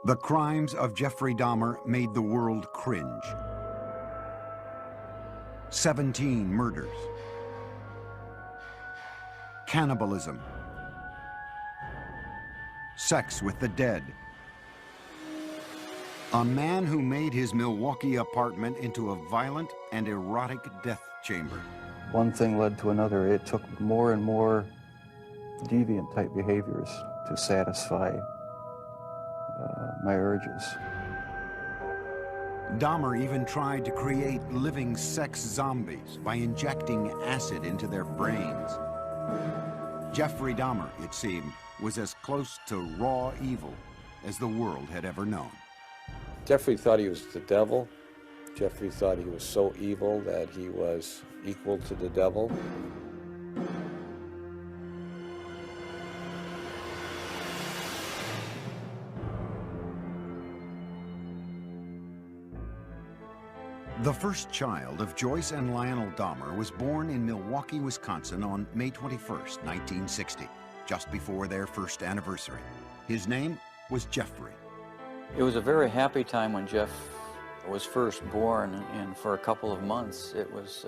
The crimes of Jeffrey Dahmer made the world cringe. 17 murders. Cannibalism. Sex with the dead. A man who made his Milwaukee apartment into a violent and erotic death chamber. One thing led to another. It took more and more deviant type behaviors to satisfy my urges. Dahmer even tried to create living sex zombies by injecting acid into their brains. Jeffrey Dahmer, it seemed, was as close to raw evil as the world had ever known. Jeffrey thought he was the devil. Jeffrey thought he was so evil that he was equal to the devil. The first child of Joyce and Lionel Dahmer was born in Milwaukee, Wisconsin on May 21st, 1960, just before their first anniversary. His name was Jeffrey. It was a very happy time when Jeff was first born, and for a couple of months it was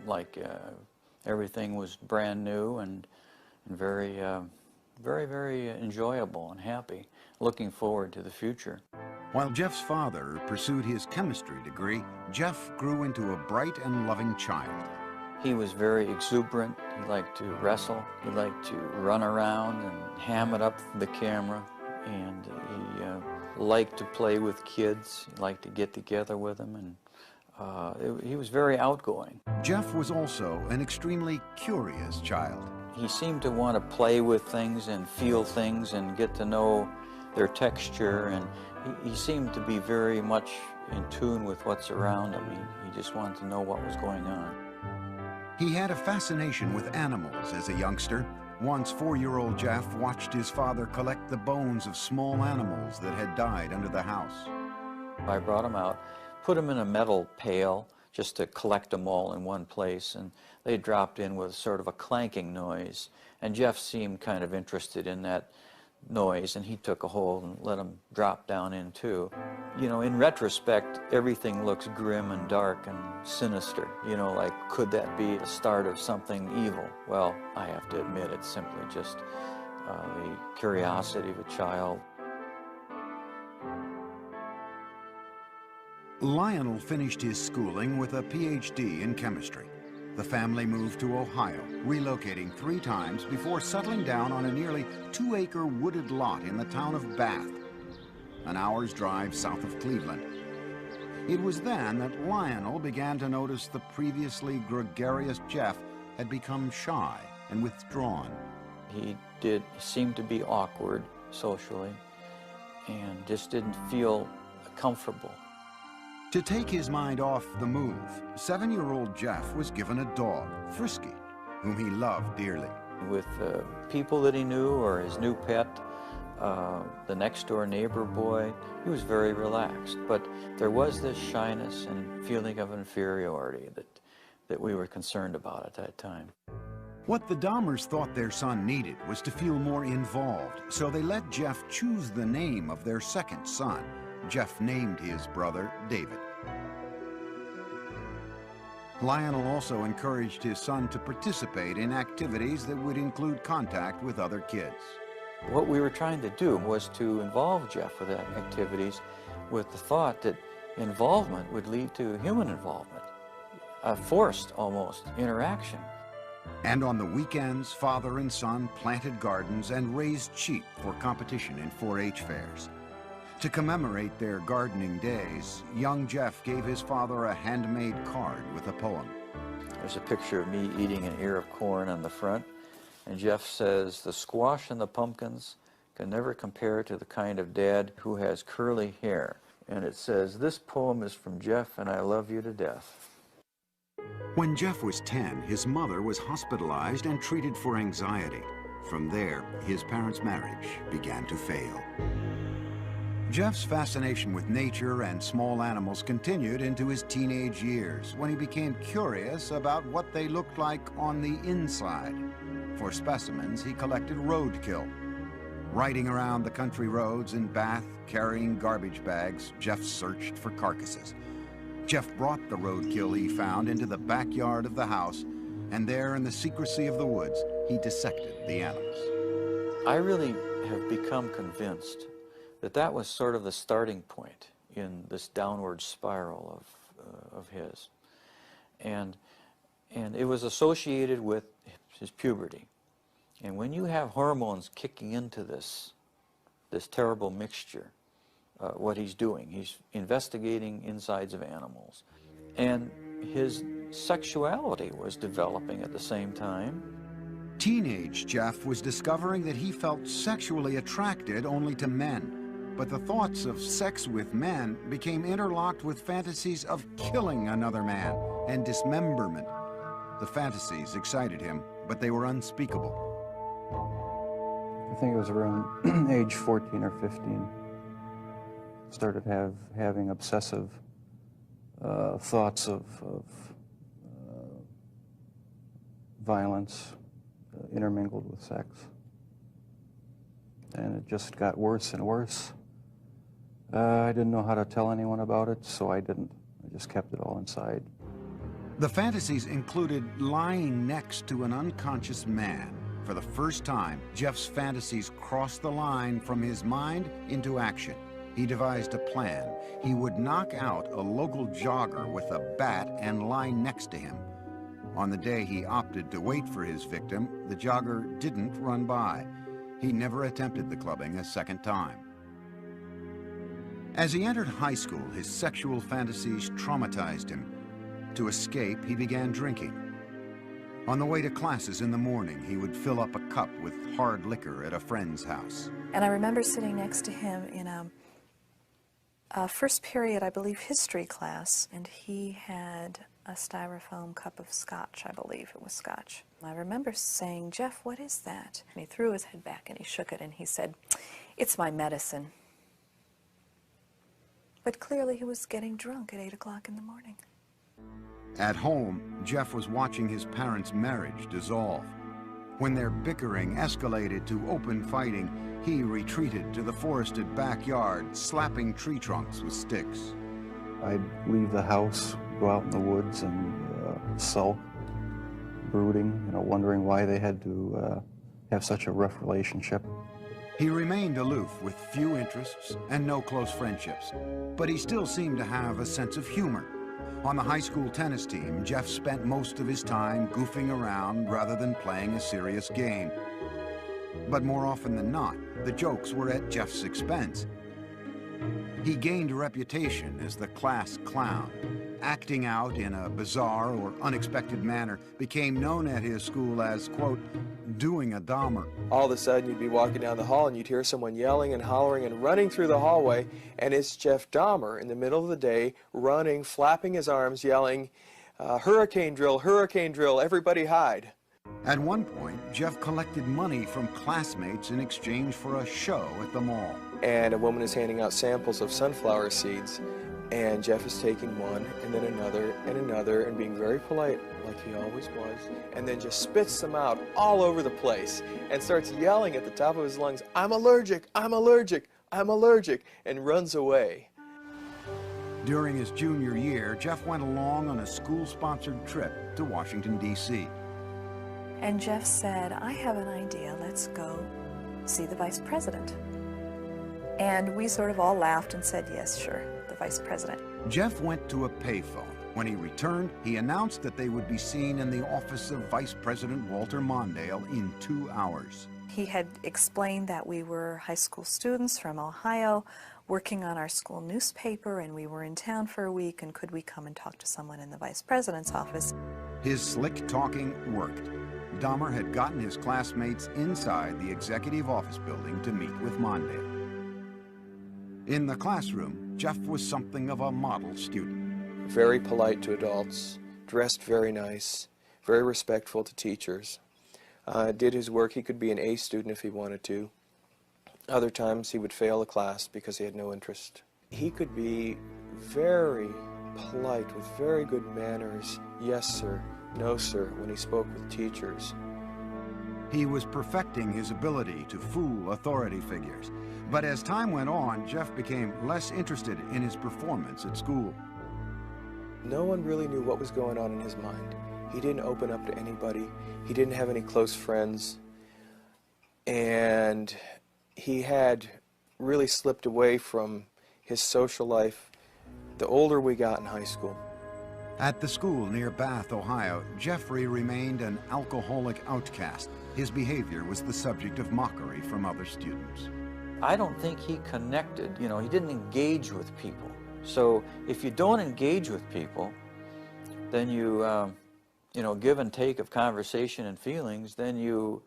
like everything was brand new and very, very enjoyable and happy, looking forward to the future. While Jeff's father pursued his chemistry degree, Jeff grew into a bright and loving child. He was very exuberant. He liked to wrestle. He liked to run around and ham it up for the camera. And he liked to play with kids. He liked to get together with them. And he was very outgoing. Jeff was also an extremely curious child. He seemed to want to play with things and feel things and get to know their texture, and he seemed to be very much in tune with what's around him. He just wanted to know what was going on. He had a fascination with animals as a youngster. Once 4-year-old Jeff watched his father collect the bones of small animals that had died under the house. I brought him out, put him in a metal pail just to collect them all in one place, and they dropped in with sort of a clanking noise, and Jeff seemed kind of interested in that noise, and he took a hold and let him drop down in too. You know, in retrospect, everything looks grim and dark and sinister. You know, like, could that be the start of something evil? Well, I have to admit, it's simply just the curiosity of a child. Lionel finished his schooling with a PhD in chemistry. The family moved to Ohio, relocating 3 times before settling down on a nearly 2-acre wooded lot in the town of Bath, an hour's drive south of Cleveland. It was then that Lionel began to notice the previously gregarious Jeff had become shy and withdrawn. He did seem to be awkward socially and just didn't feel comfortable. To take his mind off the move, 7-year-old Jeff was given a dog, Frisky, whom he loved dearly. With people that he knew or his new pet, the next-door neighbor boy, he was very relaxed. But there was this shyness and feeling of inferiority that we were concerned about at that time. What the Dahmers thought their son needed was to feel more involved, so they let Jeff choose the name of their second son. Jeff named his brother David. Lionel also encouraged his son to participate in activities that would include contact with other kids. What we were trying to do was to involve Jeff with that activities with the thought that involvement would lead to human involvement, a forced, almost, interaction. And on the weekends, father and son planted gardens and raised sheep for competition in 4-H fairs. To commemorate their gardening days, young Jeff gave his father a handmade card with a poem. There's a picture of me eating an ear of corn on the front, and Jeff says, "The squash and the pumpkins can never compare to the kind of dad who has curly hair." And it says, "This poem is from Jeff, and I love you to death." When Jeff was 10, his mother was hospitalized and treated for anxiety. From there, his parents' marriage began to fail. Jeff's fascination with nature and small animals continued into his teenage years, when he became curious about what they looked like on the inside. For specimens, he collected roadkill. Riding around the country roads in Bath, carrying garbage bags, Jeff searched for carcasses. Jeff brought the roadkill he found into the backyard of the house, and there in the secrecy of the woods, he dissected the animals. I really have become convinced that that was sort of the starting point in this downward spiral of his. And it was associated with his puberty. And when you have hormones kicking into this terrible mixture, what he's doing, he's investigating insides of animals. And his sexuality was developing at the same time. Teenage Jeff was discovering that he felt sexually attracted only to men. But the thoughts of sex with men became interlocked with fantasies of killing another man and dismemberment. The fantasies excited him, but they were unspeakable. I think it was around age 14 or 15. Started having obsessive thoughts of violence intermingled with sex. And it just got worse and worse. I didn't know how to tell anyone about it, so I didn't. I just kept it all inside. The fantasies included lying next to an unconscious man. For the first time, Jeff's fantasies crossed the line from his mind into action. He devised a plan. He would knock out a local jogger with a bat and lie next to him. On the day he opted to wait for his victim, the jogger didn't run by. He never attempted the clubbing a second time. As he entered high school, his sexual fantasies traumatized him. To escape, he began drinking. On the way to classes in the morning, he would fill up a cup with hard liquor at a friend's house. And I remember sitting next to him in a first period, I believe, history class, and he had a styrofoam cup of scotch, I believe it was scotch. I remember saying, "Jeff, what is that?" And he threw his head back and he shook it and he said, "It's my medicine." But clearly he was getting drunk at 8 o'clock in the morning. At home, Jeff was watching his parents' marriage dissolve. When their bickering escalated to open fighting, he retreated to the forested backyard, slapping tree trunks with sticks. I'd leave the house, go out in the woods and sulk, brooding, wondering why they had to have such a rough relationship. He remained aloof with few interests and no close friendships, but he still seemed to have a sense of humor. On the high school tennis team, Jeff spent most of his time goofing around rather than playing a serious game. But more often than not, the jokes were at Jeff's expense. He gained a reputation as the class clown. Acting out in a bizarre or unexpected manner became known at his school as, quote, doing a Dahmer. All of a sudden you'd be walking down the hall and you'd hear someone yelling and hollering and running through the hallway, and it's Jeff Dahmer in the middle of the day, running, flapping his arms, yelling, hurricane drill, everybody hide. At one point, Jeff collected money from classmates in exchange for a show at the mall. And a woman is handing out samples of sunflower seeds, and Jeff is taking one and then another and being very polite like he always was, and then just spits them out all over the place and starts yelling at the top of his lungs, "I'm allergic, I'm allergic, I'm allergic," and runs away. During his junior year, Jeff went along on a school-sponsored trip to Washington, D.C. And Jeff said, "I have an idea, let's go see the vice president." And we sort of all laughed and said, "Yes, sure, the vice president." Jeff went to a payphone. When he returned, he announced that they would be seen in the office of Vice President Walter Mondale in 2 hours. He had explained that we were high school students from Ohio working on our school newspaper, and we were in town for a week, and could we come and talk to someone in the vice president's office? His slick talking worked. Dahmer had gotten his classmates inside the executive office building to meet with Mondale. In the classroom, Jeff was something of a model student. Very polite to adults, dressed very nice, very respectful to teachers. Did his work. He could be an A student if he wanted to. Other times he would fail the class because he had no interest. He could be very polite with very good manners, yes sir, no sir, when he spoke with teachers. He was perfecting his ability to fool authority figures. But as time went on, Jeff became less interested in his performance at school. No one really knew what was going on in his mind. He didn't open up to anybody. He didn't have any close friends. And he had really slipped away from his social life the older we got in high school. At the school near Bath, Ohio, Jeffrey remained an alcoholic outcast. His behavior was the subject of mockery from other students. I don't think he connected, you know, he didn't engage with people. So if you don't engage with people, then you know, give and take of conversation and feelings, then you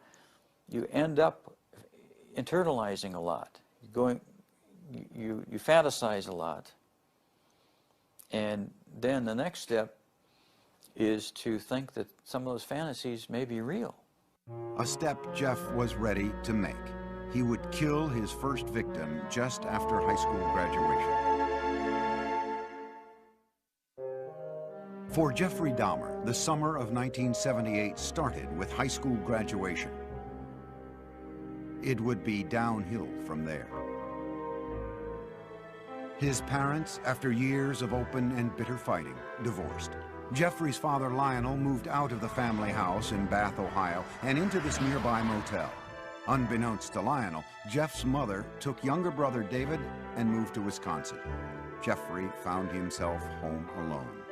end up internalizing a lot. You fantasize a lot. And then the next step is to think that some of those fantasies may be real. A step Jeff was ready to make. He would kill his first victim just after high school graduation. For Jeffrey Dahmer, the summer of 1978 started with high school graduation. It would be downhill from there. His parents, after years of open and bitter fighting, divorced. Jeffrey's father, Lionel, moved out of the family house in Bath, Ohio, and into this nearby motel. Unbeknownst to Lionel, Jeff's mother took younger brother David and moved to Wisconsin. Jeffrey found himself home alone.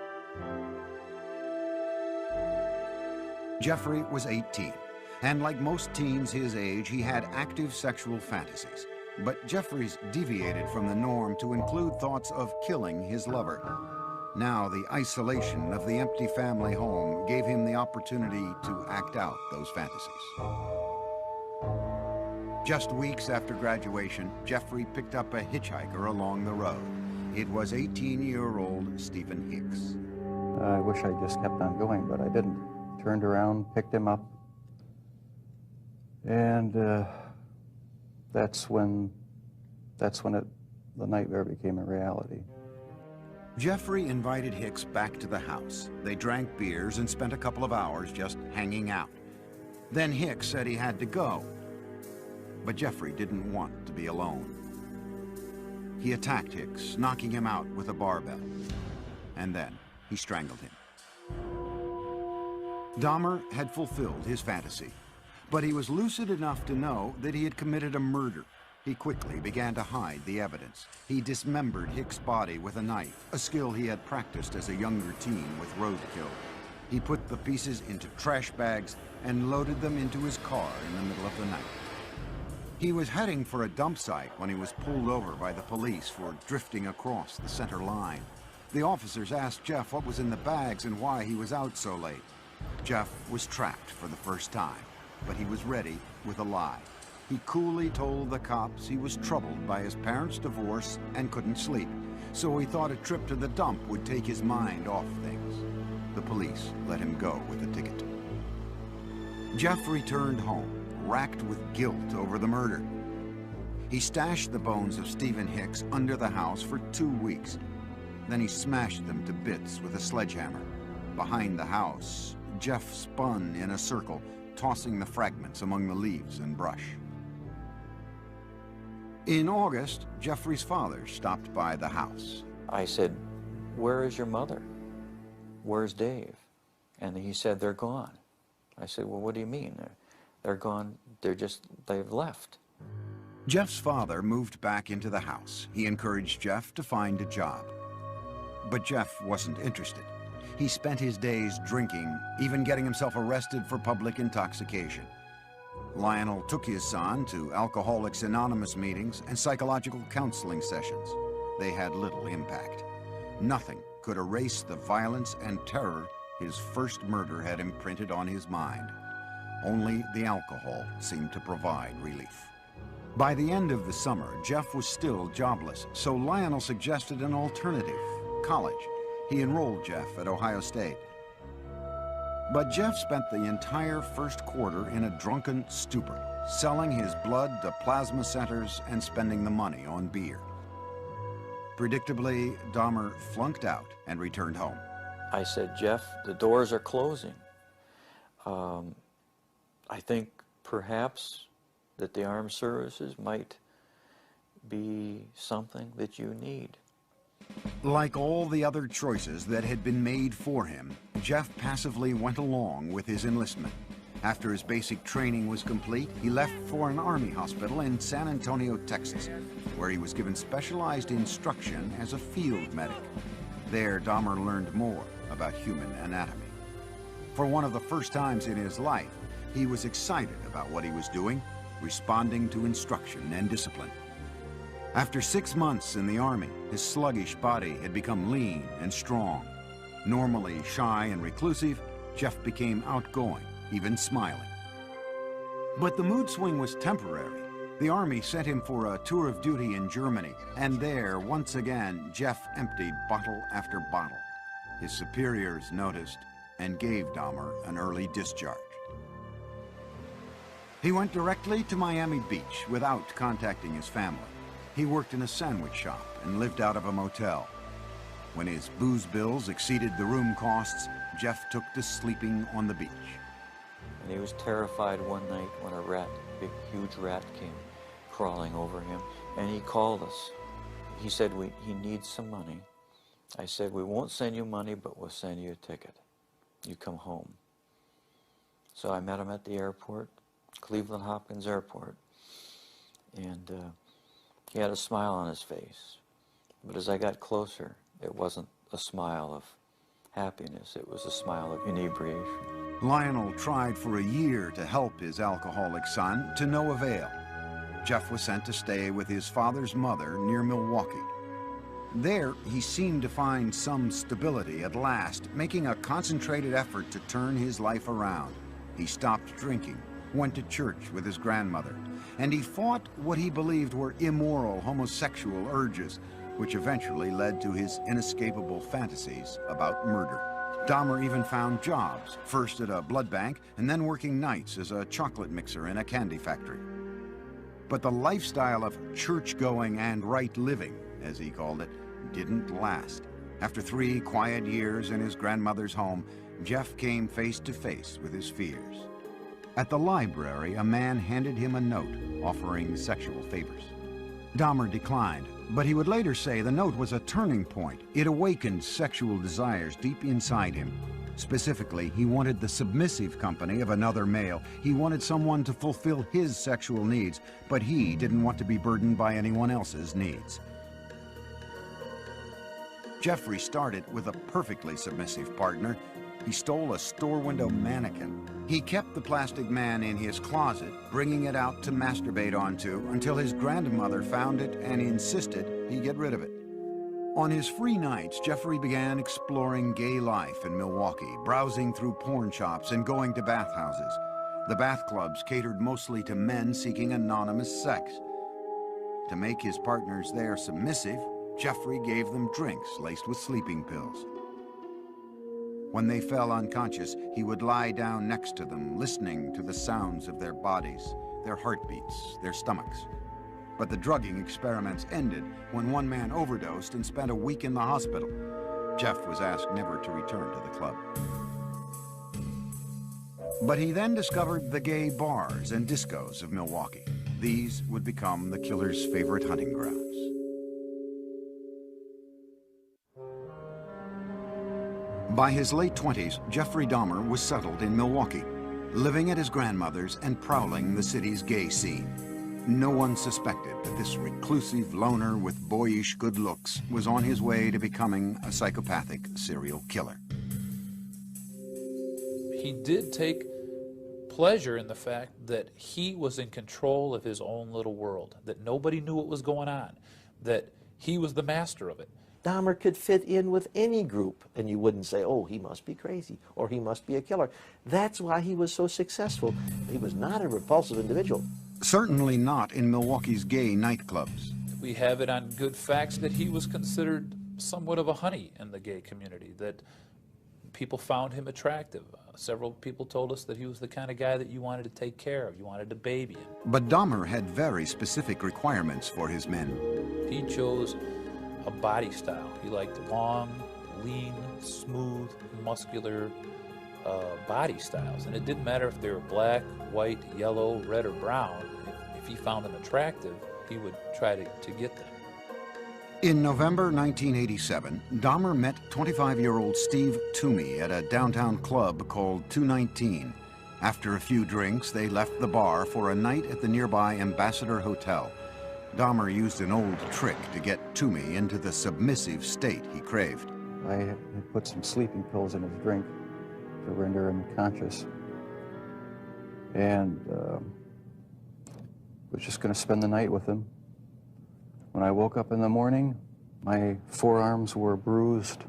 Jeffrey was 18, and like most teens his age, he had active sexual fantasies. But Jeffrey's deviated from the norm to include thoughts of killing his lover. Now the isolation of the empty family home gave him the opportunity to act out those fantasies. Just weeks after graduation, Jeffrey picked up a hitchhiker along the road. It was 18-year-old Stephen Hicks. I wish I just kept on going, but I didn't. Turned around, picked him up, and that's when the nightmare became a reality. Jeffrey invited Hicks back to the house. They drank beers and spent a couple of hours just hanging out. Then Hicks said he had to go, but Jeffrey didn't want to be alone. He attacked Hicks, knocking him out with a barbell, and then he strangled him. Dahmer had fulfilled his fantasy, but he was lucid enough to know that he had committed a murder. He quickly began to hide the evidence. He dismembered Hicks' body with a knife, a skill he had practiced as a younger teen with roadkill. He put the pieces into trash bags and loaded them into his car in the middle of the night. He was heading for a dump site when he was pulled over by the police for drifting across the center line. The officers asked Jeff what was in the bags and why he was out so late. Jeff was trapped for the first time, but he was ready with a lie. He coolly told the cops he was troubled by his parents' divorce and couldn't sleep, so he thought a trip to the dump would take his mind off things. The police let him go with a ticket. Jeff returned home, racked with guilt over the murder. He stashed the bones of Stephen Hicks under the house for 2 weeks. Then he smashed them to bits with a sledgehammer. Behind the house, Jeff spun in a circle, tossing the fragments among the leaves and brush. In August, Jeffrey's father stopped by the house. I said, "Where is your mother? Where's Dave?" And he said, "They're gone." I said, "Well, what do you mean? They're gone, they've left." Jeff's father moved back into the house. He encouraged Jeff to find a job. But Jeff wasn't interested. He spent his days drinking, even getting himself arrested for public intoxication. Lionel took his son to Alcoholics Anonymous meetings and psychological counseling sessions. They had little impact. Nothing could erase the violence and terror his first murder had imprinted on his mind. Only the alcohol seemed to provide relief. By the end of the summer, Jeff was still jobless, so Lionel suggested an alternative: college. He enrolled Jeff at Ohio State. But Jeff spent the entire first quarter in a drunken stupor, selling his blood to plasma centers and spending the money on beer. Predictably, Dahmer flunked out and returned home. I said, "Jeff, the doors are closing. I think perhaps that the armed services might be something that you need. Like all the other choices that had been made for him, Jeff passively went along with his enlistment. After his basic training was complete, he left for an army hospital in San Antonio, Texas, where he was given specialized instruction as a field medic. There, Dahmer learned more about human anatomy. For one of the first times in his life, he was excited about what he was doing, responding to instruction and discipline. After 6 months in the Army, his sluggish body had become lean and strong. Normally shy and reclusive, Jeff became outgoing, even smiling. But the mood swing was temporary. The Army sent him for a tour of duty in Germany, and there, once again, Jeff emptied bottle after bottle. His superiors noticed and gave Dahmer an early discharge. He went directly to Miami Beach without contacting his family. He worked in a sandwich shop and lived out of a motel. When his booze bills exceeded the room costs, Jeff took to sleeping on the beach. And he was terrified one night when a rat, big, huge rat, came crawling over him, and he called us. He said, he needs some money. I said, we won't send you money, but we'll send you a ticket. You come home. So I met him at the airport, Cleveland Hopkins Airport, and he had a smile on his face. But as I got closer, it wasn't a smile of happiness, it was a smile of inebriation. Lionel tried for a year to help his alcoholic son, to no avail. Jeff was sent to stay with his father's mother near Milwaukee. There, he seemed to find some stability at last, making a concentrated effort to turn his life around. He stopped drinking, went to church with his grandmother, and he fought what he believed were immoral homosexual urges, which eventually led to his inescapable fantasies about murder. Dahmer even found jobs, first at a blood bank and then working nights as a chocolate mixer in a candy factory. But the lifestyle of church-going and right living, as he called it, didn't last. After 3 quiet years in his grandmother's home, Jeff came face to face with his fears. At the library, a man handed him a note offering sexual favors. Dahmer declined, but he would later say the note was a turning point. It awakened sexual desires deep inside him. Specifically, he wanted the submissive company of another male. He wanted someone to fulfill his sexual needs, but he didn't want to be burdened by anyone else's needs. Jeffrey started with a perfectly submissive partner. He stole a store window mannequin. He kept the plastic man in his closet, bringing it out to masturbate onto until his grandmother found it and insisted he get rid of it. On his free nights, Jeffrey began exploring gay life in Milwaukee, browsing through porn shops and going to bathhouses. The bath clubs catered mostly to men seeking anonymous sex. To make his partners there submissive, Jeffrey gave them drinks laced with sleeping pills. When they fell unconscious, he would lie down next to them, listening to the sounds of their bodies, their heartbeats, their stomachs. But the drugging experiments ended when one man overdosed and spent a week in the hospital. Jeff was asked never to return to the club. But he then discovered the gay bars and discos of Milwaukee. These would become the killer's favorite hunting grounds. By his late 20s, Jeffrey Dahmer was settled in Milwaukee, living at his grandmother's and prowling the city's gay scene. No one suspected that this reclusive loner with boyish good looks was on his way to becoming a psychopathic serial killer. He did take pleasure in the fact that he was in control of his own little world, that nobody knew what was going on, that he was the master of it. Dahmer could fit in with any group, and you wouldn't say, oh, he must be crazy, or he must be a killer. That's why he was so successful. He was not a repulsive individual. Certainly not in Milwaukee's gay nightclubs. We have it on good facts that he was considered somewhat of a honey in the gay community, that people found him attractive. Several people told us that he was the kind of guy that you wanted to take care of, you wanted to baby him. But Dahmer had very specific requirements for his men. He chose a body style. He liked long, lean, smooth, muscular, body styles, and it didn't matter if they were black, white, yellow, red, or brown. If he found them attractive, he would try to get them. In November 1987, Dahmer met 25-year-old Steve Toomey at a downtown club called 219. After a few drinks, they left the bar for a night at the nearby Ambassador Hotel. Dahmer used an old trick to get Toomey into the submissive state he craved. I had put some sleeping pills in his drink to render him conscious, and was just going to spend the night with him. When I woke up in the morning, my forearms were bruised,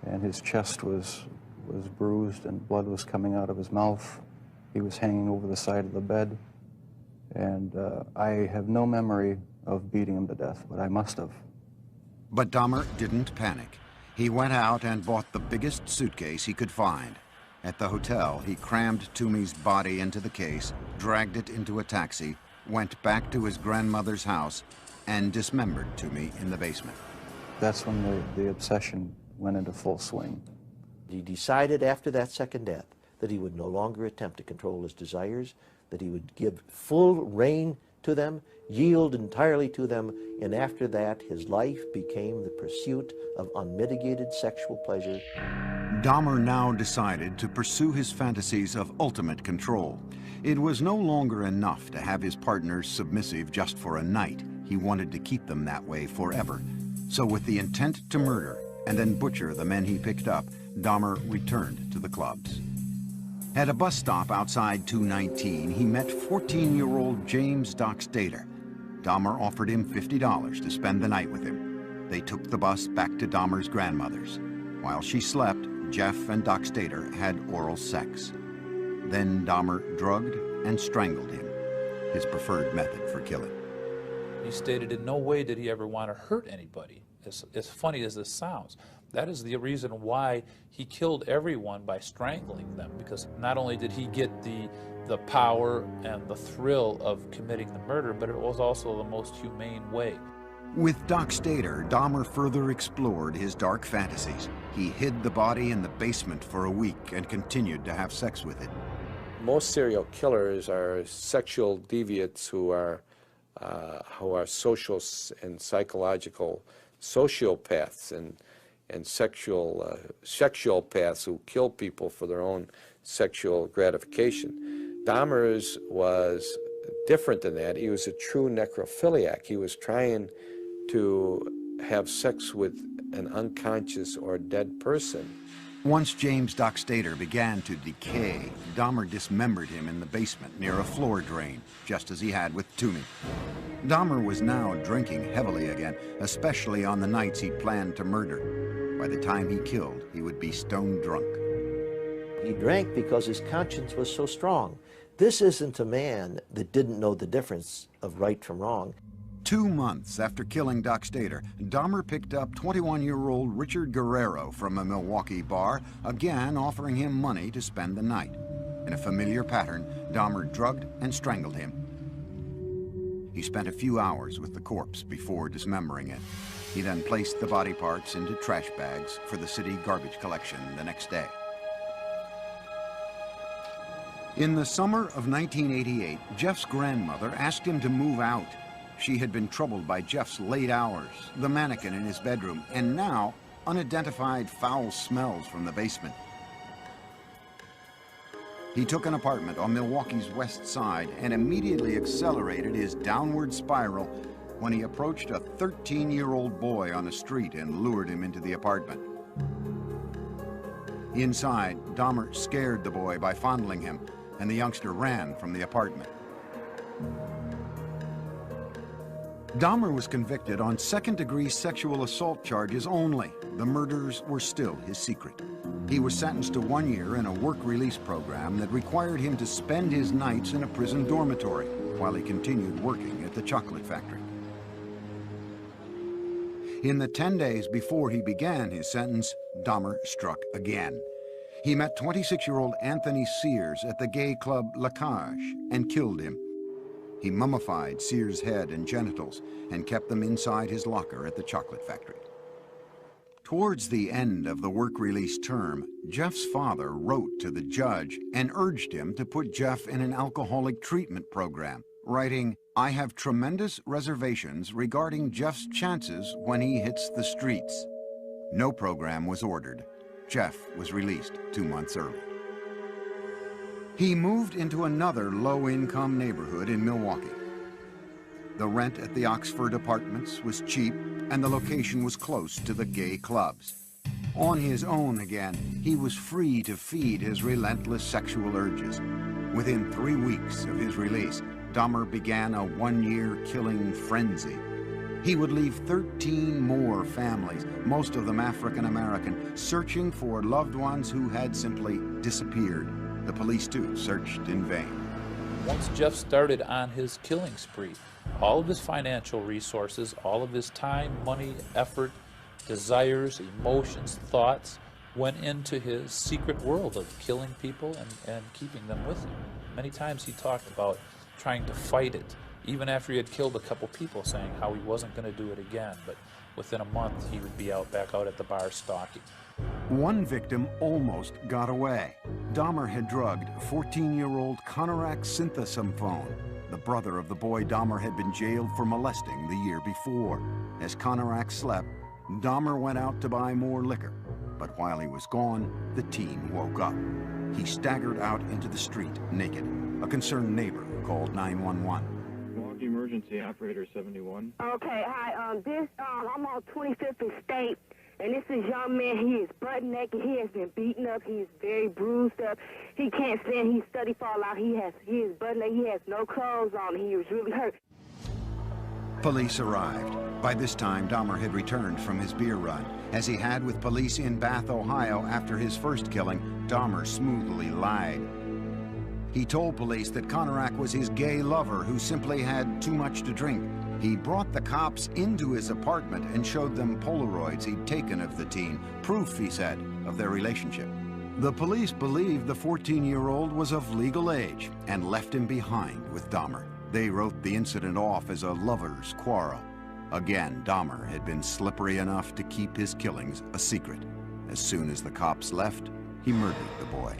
and his chest was bruised, and blood was coming out of his mouth. He was hanging over the side of the bed, and I have no memory of beating him to death, but I must have. But Dahmer didn't panic. He went out and bought the biggest suitcase he could find. At the hotel, he crammed Toomey's body into the case, dragged it into a taxi, went back to his grandmother's house, and dismembered Toomey in the basement. That's when the obsession went into full swing. He decided after that second death that he would no longer attempt to control his desires, that he would give full rein to them, yield entirely to them, and after that his life became the pursuit of unmitigated sexual pleasure. Dahmer now decided to pursue his fantasies of ultimate control. It was no longer enough to have his partners submissive just for a night. He wanted to keep them that way forever. So with the intent to murder and then butcher the men he picked up, Dahmer returned to the clubs. At a bus stop outside 219, he met 14-year-old James Doc Stater. Dahmer offered him $50 to spend the night with him. They took the bus back to Dahmer's grandmother's. While she slept, Jeff and Doc Stater had oral sex. Then Dahmer drugged and strangled him, his preferred method for killing. He stated in no way did he ever want to hurt anybody, as funny as this sounds. That is the reason why he killed everyone by strangling them, because not only did he get the power and the thrill of committing the murder, but it was also the most humane way. With Doc Stater, Dahmer further explored his dark fantasies. He hid the body in the basement for a week and continued to have sex with it. Most serial killers are sexual deviants who are social and psychological sociopaths and sexual-paths who kill people for their own sexual gratification. Dahmer's was different than that. He was a true necrophiliac. He was trying to have sex with an unconscious or dead person. Once James Doc Stater began to decay, Dahmer dismembered him in the basement near a floor drain, just as he had with Toomey. Dahmer was now drinking heavily again, especially on the nights he planned to murder. By the time he killed, he would be stone drunk. He drank because his conscience was so strong. This isn't a man that didn't know the difference of right from wrong. 2 months after killing Doc Stater, Dahmer picked up 21-year-old Richard Guerrero from a Milwaukee bar, again offering him money to spend the night. In a familiar pattern, Dahmer drugged and strangled him. He spent a few hours with the corpse before dismembering it. He then placed the body parts into trash bags for the city garbage collection the next day. In the summer of 1988, Jeff's grandmother asked him to move out. She had been troubled by Jeff's late hours, the mannequin in his bedroom, and now unidentified foul smells from the basement. He took an apartment on Milwaukee's west side and immediately accelerated his downward spiral when he approached a 13-year-old boy on the street and lured him into the apartment. Inside, Dahmer scared the boy by fondling him, and the youngster ran from the apartment. Dahmer was convicted on second-degree sexual assault charges only. The murders were still his secret. He was sentenced to 1 year in a work release program that required him to spend his nights in a prison dormitory while he continued working at the chocolate factory. In the 10 days before he began his sentence, Dahmer struck again. He met 26-year-old Anthony Sears at the gay club La Cage and killed him. He mummified Sears' head and genitals and kept them inside his locker at the chocolate factory. Towards the end of the work release term, Jeff's father wrote to the judge and urged him to put Jeff in an alcoholic treatment program, writing, "I have tremendous reservations regarding Jeff's chances when he hits the streets." No program was ordered. Jeff was released 2 months early. He moved into another low-income neighborhood in Milwaukee. The rent at the Oxford Apartments was cheap, and the location was close to the gay clubs. On his own again, he was free to feed his relentless sexual urges. Within 3 weeks of his release, Dahmer began a 1-year killing frenzy. He would leave 13 more families, most of them African-American, searching for loved ones who had simply disappeared. The police, too, searched in vain. Once Jeff started on his killing spree, all of his financial resources, all of his time, money, effort, desires, emotions, thoughts went into his secret world of killing people and keeping them with him. Many times he talked about trying to fight it, even after he had killed a couple people, saying how he wasn't going to do it again, but within a month he would be back out at the bar stalking. One victim almost got away. Dahmer had drugged 14-year-old Konorak Synthesomphone, the brother of the boy Dahmer had been jailed for molesting the year before. As Konorak slept, Dahmer went out to buy more liquor. But while he was gone, the teen woke up. He staggered out into the street naked. A concerned neighbor called 911. Milwaukee Emergency Operator 71. Okay, hi. I'm on 25th and State, and this is young man. He is butt naked. He has been beaten up. He is very bruised up. He can't stand. He's study fall out. He is butt naked. He has no clothes on. He was really hurt. Police arrived. By this time, Dahmer had returned from his beer run. As he had with police in Bath, Ohio after his first killing, Dahmer smoothly lied. He told police that Konorak was his gay lover who simply had too much to drink. He brought the cops into his apartment and showed them Polaroids he'd taken of the teen, proof, he said, of their relationship. The police believed the 14-year-old was of legal age and left him behind with Dahmer. They wrote the incident off as a lover's quarrel. Again, Dahmer had been slippery enough to keep his killings a secret. As soon as the cops left, he murdered the boy.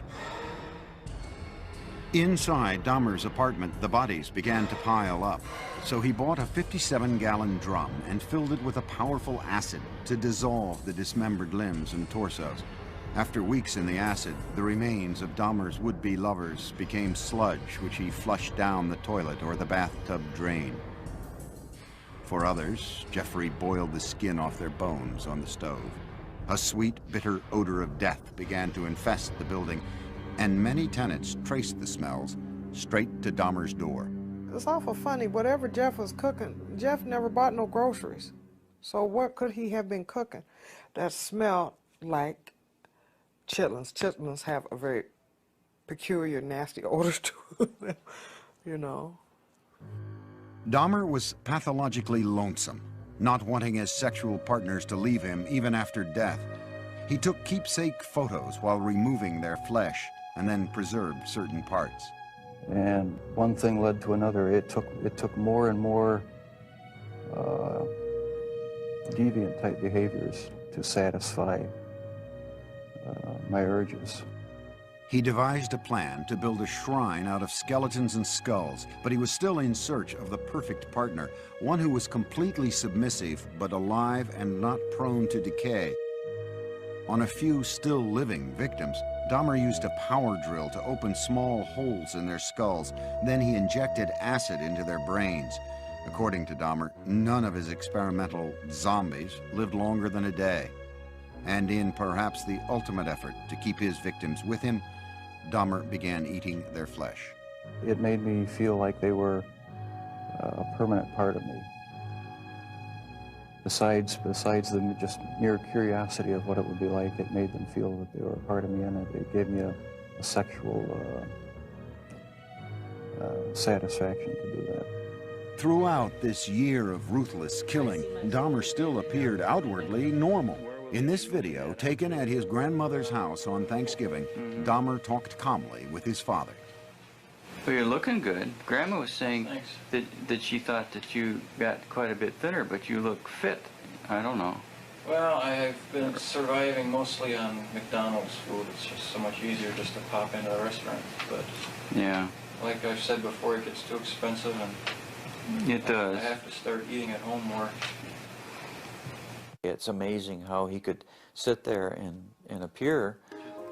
Inside Dahmer's apartment, the bodies began to pile up. So he bought a 57-gallon drum and filled it with a powerful acid to dissolve the dismembered limbs and torsos. After weeks in the acid, the remains of Dahmer's would-be lovers became sludge, which he flushed down the toilet or the bathtub drain. For others, Jeffrey boiled the skin off their bones on the stove. A sweet, bitter odor of death began to infest the building, and many tenants traced the smells straight to Dahmer's door. It's awful funny. Whatever Jeff was cooking, Jeff never bought no groceries. So what could he have been cooking that smelled like chitlins? Chitlins have a very peculiar, nasty odor to them, you know. Dahmer was pathologically lonesome, not wanting his sexual partners to leave him even after death. He took keepsake photos while removing their flesh and then preserved certain parts. And one thing led to another. It took more and more deviant type behaviors to satisfy my urges. He devised a plan to build a shrine out of skeletons and skulls, but he was still in search of the perfect partner, one who was completely submissive but alive and not prone to decay. On a few still living victims, Dahmer used a power drill to open small holes in their skulls. Then he injected acid into their brains. According to Dahmer, none of his experimental zombies lived longer than a day. And in perhaps the ultimate effort to keep his victims with him, Dahmer began eating their flesh. It made me feel like they were a permanent part of me. Besides the just mere curiosity of what it would be like, it made them feel that they were a part of me, and it gave me a sexual satisfaction to do that. Throughout this year of ruthless killing, Dahmer still appeared outwardly normal. In this video, taken at his grandmother's house on Thanksgiving, Dahmer talked calmly with his father. Well, you're looking good. Grandma was saying that she thought that you got quite a bit thinner, but you look fit. I don't know. Well, I've been surviving mostly on McDonald's food. It's just so much easier just to pop into a restaurant. But yeah, like I've said before, it gets too expensive, and it does. I have to start eating at home more. It's amazing how he could sit there and appear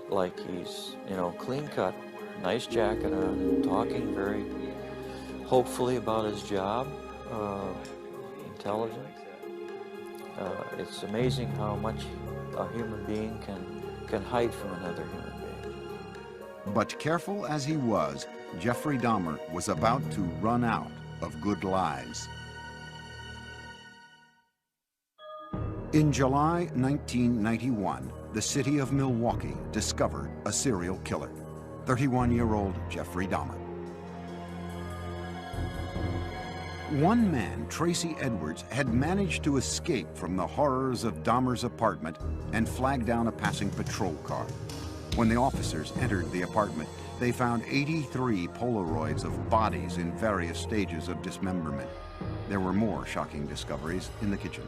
like he's, you know, clean cut, nice jacket on, and talking very hopefully about his job, intelligent. It's amazing how much a human being can hide from another human being. But careful as he was, Jeffrey Dahmer was about to run out of good lies. In July 1991, the city of Milwaukee discovered a serial killer, 31-year-old Jeffrey Dahmer. One man, Tracy Edwards, had managed to escape from the horrors of Dahmer's apartment and flag down a passing patrol car. When the officers entered the apartment, they found 83 Polaroids of bodies in various stages of dismemberment. There were more shocking discoveries in the kitchen.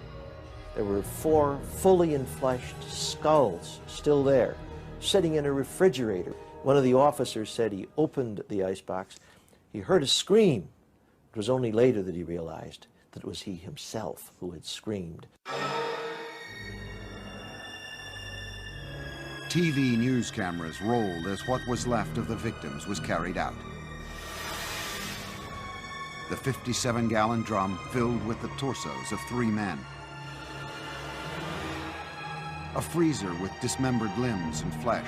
There were 4 fully enfleshed skulls still there, sitting in a refrigerator. One of the officers said he opened the icebox. He heard a scream. It was only later that he realized that it was he himself who had screamed. TV news cameras rolled as what was left of the victims was carried out. The 57-gallon drum filled with the torsos of 3 men. A freezer with dismembered limbs and flesh.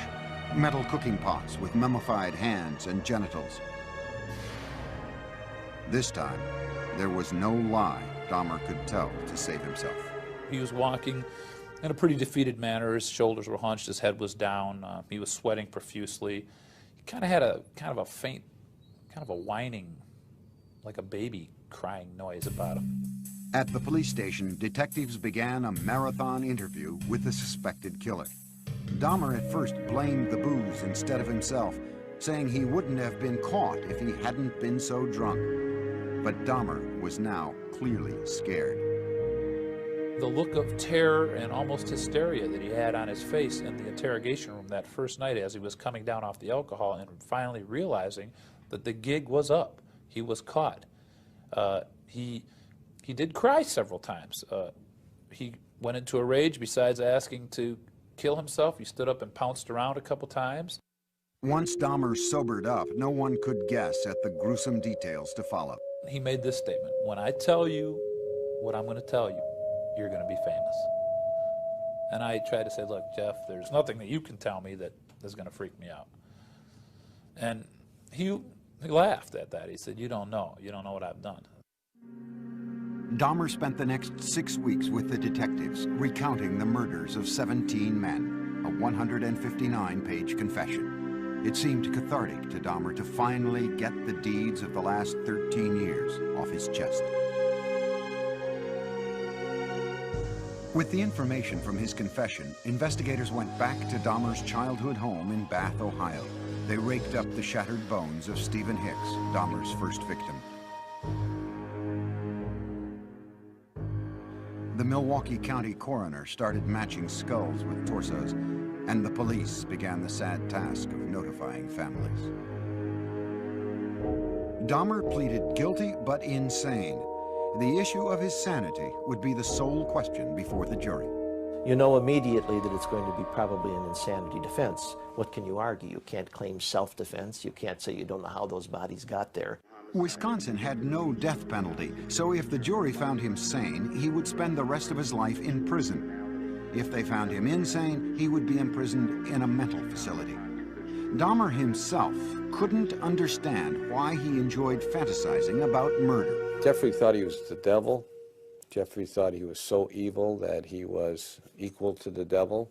Metal cooking pots with mummified hands and genitals. This time, there was no lie Dahmer could tell to save himself. He was walking in a pretty defeated manner. His shoulders were hunched, his head was down, he was sweating profusely. He kind of had a faint, kind of a whining, like a baby crying noise about him. At the police station, detectives began a marathon interview with the suspected killer. Dahmer at first blamed the booze instead of himself, saying he wouldn't have been caught if he hadn't been so drunk. But Dahmer was now clearly scared. The look of terror and almost hysteria that he had on his face in the interrogation room that first night as he was coming down off the alcohol and finally realizing that the gig was up. He was caught. He did cry several times. He went into a rage. Besides asking to kill himself, he stood up and pounced around a couple times. Once Dahmer sobered up, no one could guess at the gruesome details to follow. He made this statement: when I tell you what I'm going to tell you, you're going to be famous. And I tried to say, look, Jeff, there's nothing that you can tell me that is going to freak me out. And he laughed at that. He said, you don't know what I've done. Dahmer spent the next 6 weeks with the detectives, recounting the murders of 17 men, a 159-page confession. It seemed cathartic to Dahmer to finally get the deeds of the last 13 years off his chest. With the information from his confession, investigators went back to Dahmer's childhood home in Bath, Ohio. They raked up the shattered bones of Stephen Hicks, Dahmer's first victim. The Milwaukee County coroner started matching skulls with torsos, and the police began the sad task of notifying families. Dahmer pleaded guilty but insane. The issue of his sanity would be the sole question before the jury. You know immediately that it's going to be probably an insanity defense. What can you argue? You can't claim self-defense. You can't say you don't know how those bodies got there. Wisconsin had no death penalty, so if the jury found him sane, he would spend the rest of his life in prison. If they found him insane, he would be imprisoned in a mental facility. Dahmer himself couldn't understand why he enjoyed fantasizing about murder. Jeffrey thought he was the devil. Jeffrey thought he was so evil that he was equal to the devil.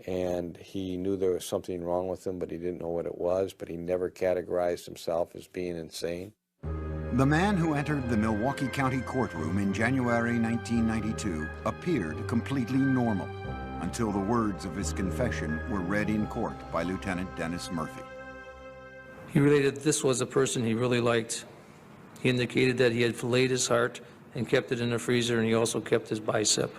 And he knew there was something wrong with him, but he didn't know what it was, but he never categorized himself as being insane. The man who entered the Milwaukee County courtroom in January 1992 appeared completely normal until the words of his confession were read in court by Lieutenant Dennis Murphy. He related this was a person he really liked. He indicated that he had filleted his heart and kept it in the freezer, and he also kept his bicep.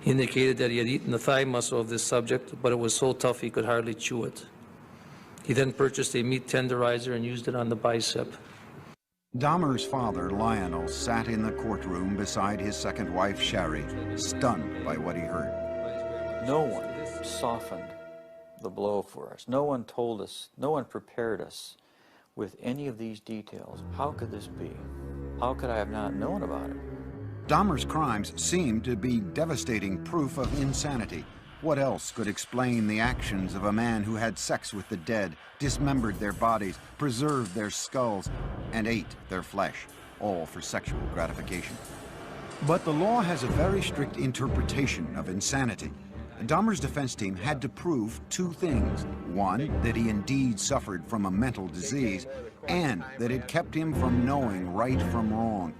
He indicated that he had eaten the thigh muscle of this subject, but it was so tough he could hardly chew it. He then purchased a meat tenderizer and used it on the bicep. Dahmer's father, Lionel, sat in the courtroom beside his second wife, Sherry, stunned by what he heard. No one softened the blow for us. No one told us, no one prepared us with any of these details. How could this be? How could I have not known about it? Dahmer's crimes seemed to be devastating proof of insanity. What else could explain the actions of a man who had sex with the dead, dismembered their bodies, preserved their skulls, and ate their flesh, all for sexual gratification? But the law has a very strict interpretation of insanity. Dahmer's defense team had to prove two things. One, that he indeed suffered from a mental disease, and that it kept him from knowing right from wrong.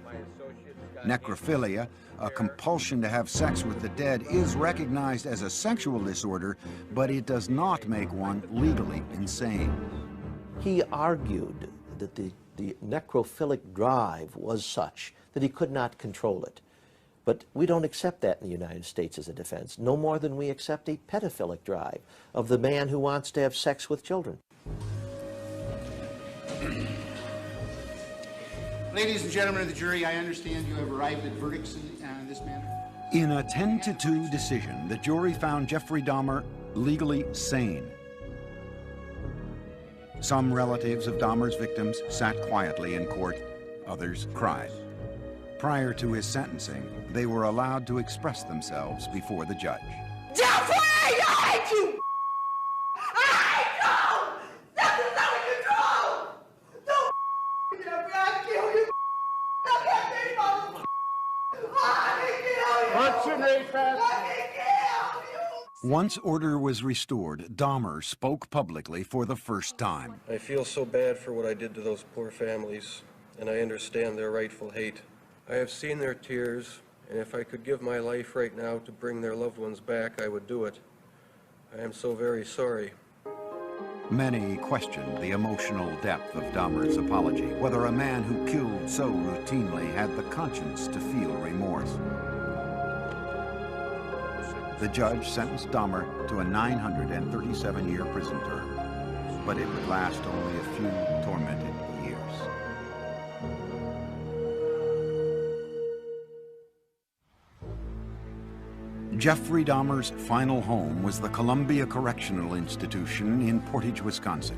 Necrophilia, a compulsion to have sex with the dead, is recognized as a sexual disorder, but it does not make one legally insane. He argued that the necrophilic drive was such that he could not control it. But we don't accept that in the United States as a defense, no more than we accept a pedophilic drive of the man who wants to have sex with children. Ladies and gentlemen of the jury, I understand you have arrived at verdicts in this manner. In a 10-2 decision, the jury found Jeffrey Dahmer legally sane. Some relatives of Dahmer's victims sat quietly in court, others cried. Prior to his sentencing, they were allowed to express themselves before the judge. Jeffrey, I hate you! I hate you! This is out of control! Don't Jeffrey, I'll kill you! Don't get me, motherfucker! I can kill you! I can kill you! Once order was restored, Dahmer spoke publicly for the first time. I feel so bad for what I did to those poor families, and I understand their rightful hate. I have seen their tears, and if I could give my life right now to bring their loved ones back, I would do it. I am so very sorry. Many questioned the emotional depth of Dahmer's apology, whether a man who killed so routinely had the conscience to feel remorse. The judge sentenced Dahmer to a 937-year prison term, but it would last only a few tormented years. Jeffrey Dahmer's final home was the Columbia Correctional Institution in Portage, Wisconsin.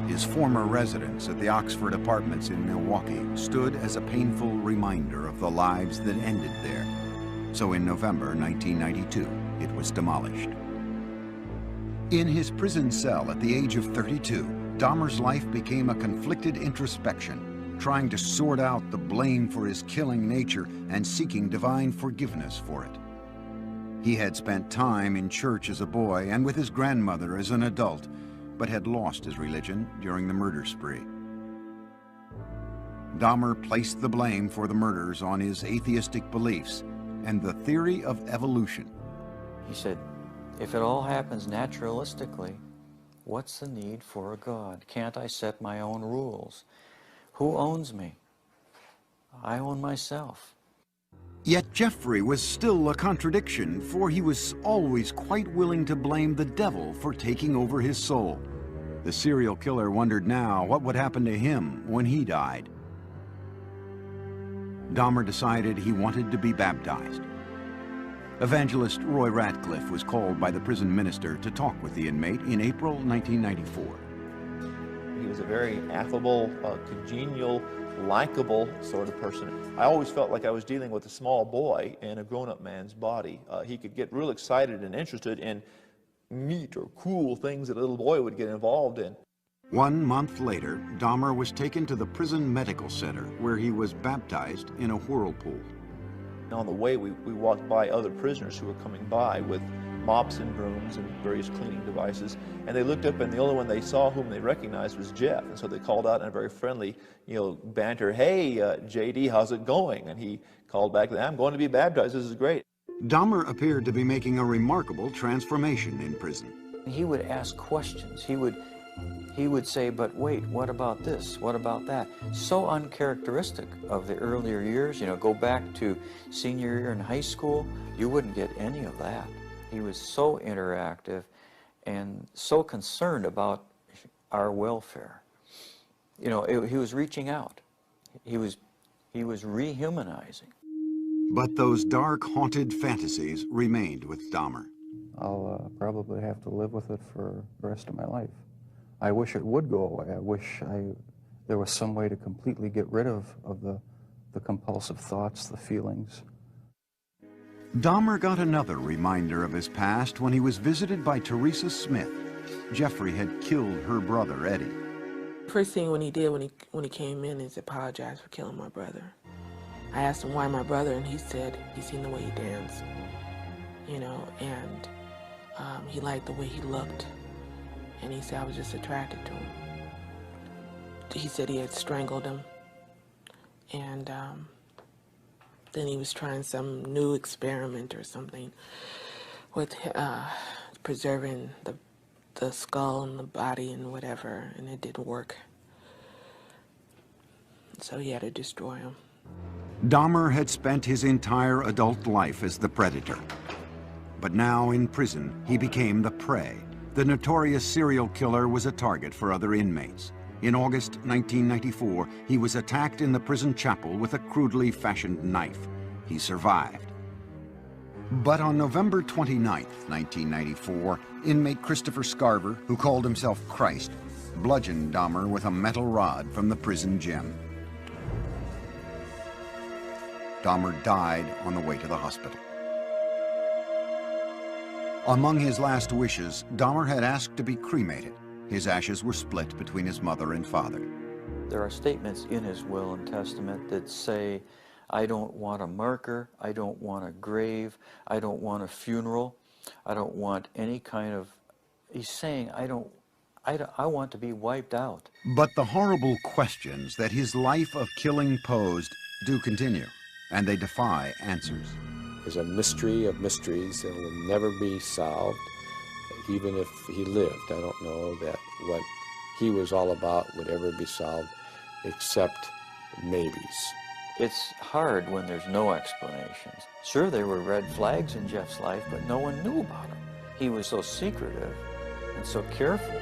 His former residence at the Oxford Apartments in Milwaukee stood as a painful reminder of the lives that ended there. So in November 1992, it was demolished. In his prison cell at the age of 32, Dahmer's life became a conflicted introspection, trying to sort out the blame for his killing nature and seeking divine forgiveness for it. He had spent time in church as a boy and with his grandmother as an adult, but had lost his religion during the murder spree. Dahmer placed the blame for the murders on his atheistic beliefs and the theory of evolution. He said, if it all happens naturalistically, what's the need for a God? Can't I set my own rules? Who owns me? I own myself. Yet Jeffrey was still a contradiction, for he was always quite willing to blame the devil for taking over his soul. The serial killer wondered now what would happen to him when he died. Dahmer decided he wanted to be baptized. Evangelist Roy Ratcliffe was called by the prison minister to talk with the inmate in April 1994. He was a very affable, congenial, likable sort of person. I always felt like I was dealing with a small boy in a grown-up man's body. He could get real excited and interested in neat or cool things that a little boy would get involved in. 1 month later, Dahmer was taken to the prison medical center, where he was baptized in a whirlpool. On the way, we walked by other prisoners who were coming by with mops and brooms and various cleaning devices, and they looked up, and the only one they saw whom they recognized was Jeff, and so they called out in a very friendly, banter, "Hey, JD, how's it going?" And he called back, "I'm going to be baptized, this is great." Dahmer appeared to be making a remarkable transformation in prison. He would ask questions. He would he would say, but wait, what about this? What about that? So uncharacteristic of the earlier years. You know, go back to senior year in high school, you wouldn't get any of that. He was so interactive and so concerned about our welfare. You know, he was reaching out. He was rehumanizing. But those dark, haunted fantasies remained with Dahmer. I'll probably have to live with it for the rest of my life. I wish it would go away. I wish there was some way to completely get rid of the compulsive thoughts, the feelings. Dahmer got another reminder of his past when he was visited by Teresa Smith. Jeffrey had killed her brother, Eddie. First thing when he did when he came in is apologize for killing my brother. I asked him why my brother, and he said he seen the way he danced, you know, and he liked the way he looked, and he said I was just attracted to him. He said he had strangled him, and then he was trying some new experiment or something with preserving the skull and the body and whatever, and it didn't work. So he had to destroy him. Dahmer had spent his entire adult life as the predator. But now in prison, he became the prey. The notorious serial killer was a target for other inmates. In August 1994, he was attacked in the prison chapel with a crudely fashioned knife. He survived. But on November 29, 1994, inmate Christopher Scarver, who called himself Christ, bludgeoned Dahmer with a metal rod from the prison gym. Dahmer died on the way to the hospital. Among his last wishes, Dahmer had asked to be cremated. His ashes were split between his mother and father. There are statements in his will and testament that say, I don't want a marker, I don't want a grave, I don't want a funeral, I don't want any kind of... He's saying, I want to be wiped out. But the horrible questions that his life of killing posed do continue, and they defy answers. There's a mystery of mysteries that will never be solved, even if he lived. I don't know that what he was all about would ever be solved, except maybes. It's hard when there's no explanations. Sure, there were red flags in Jeff's life, but no one knew about him. He was so secretive and so careful.